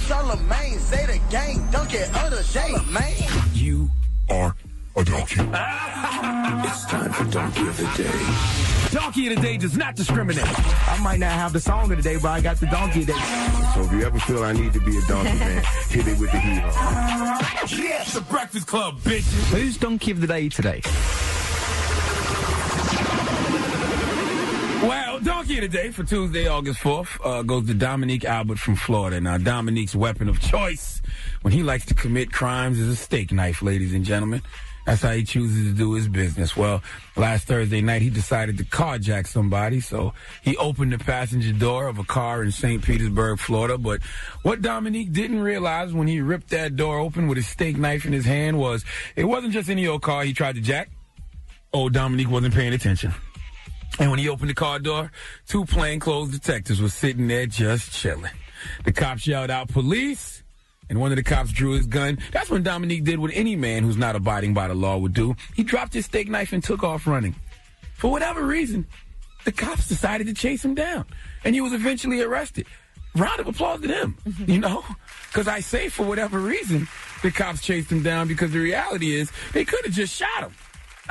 Charlemagne, say the gang, dunk it under Charlemagne. You are a donkey. It's time for Donkey of the Day. Donkey of the Day does not discriminate. I might not have the song of the day, but I got the donkey of the day. So if you ever feel I need to be a donkey, man, hit it with the hee-haw. Yes, the Breakfast Club, bitches. Who's donkey of the day today? Well, Donkey of the Day for Tuesday, August 4th, goes to Dominique Albert from Florida. Now, Dominique's weapon of choice when he likes to commit crimes is a steak knife, ladies and gentlemen. That's how he chooses to do his business. Well, last Thursday night, he decided to carjack somebody, so he opened the passenger door of a car in St. Petersburg, Florida. But what Dominique didn't realize when he ripped that door open with his steak knife in his hand was it wasn't just any old car he tried to jack. Oh, Dominique wasn't paying attention. And when he opened the car door, two plainclothes detectives were sitting there just chilling. The cops yelled out, "Police!" And one of the cops drew his gun. That's when Dominique did what any man who's not abiding by the law would do. He dropped his steak knife and took off running. For whatever reason, the cops decided to chase him down. And he was eventually arrested. Round of applause to them, you know? Because I say for whatever reason, the cops chased him down because the reality is they could have just shot him.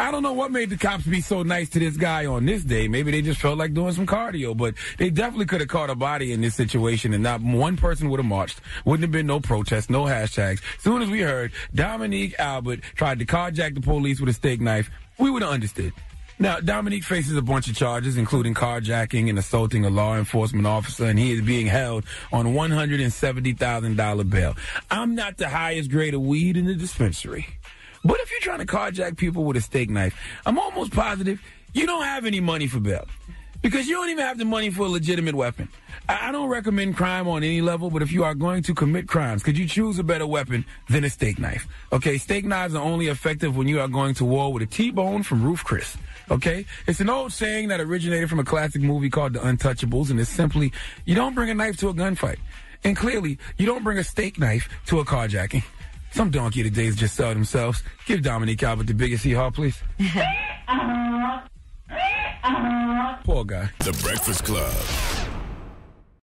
I don't know what made the cops be so nice to this guy on this day. Maybe they just felt like doing some cardio, but they definitely could have caught a body in this situation and not one person would have marched. Wouldn't have been no protests, no hashtags. As soon as we heard Dominique Albert tried to carjack the police with a steak knife, we would have understood. Now, Dominique faces a bunch of charges, including carjacking and assaulting a law enforcement officer, and he is being held on $170,000 bail. I'm not the highest grade of weed in the dispensary. But if you're trying to carjack people with a steak knife, I'm almost positive you don't have any money for bail. Because you don't even have the money for a legitimate weapon. I don't recommend crime on any level, but if you are going to commit crimes, could you choose a better weapon than a steak knife? Okay, steak knives are only effective when you are going to war with a T-bone from Roof Chris. Okay? It's an old saying that originated from a classic movie called The Untouchables, and it's simply, you don't bring a knife to a gunfight. And clearly, you don't bring a steak knife to a carjacking. Some donkey of the days just sell themselves. Give Dominique Albert the biggest hee-haw, please. Poor guy. The Breakfast Club.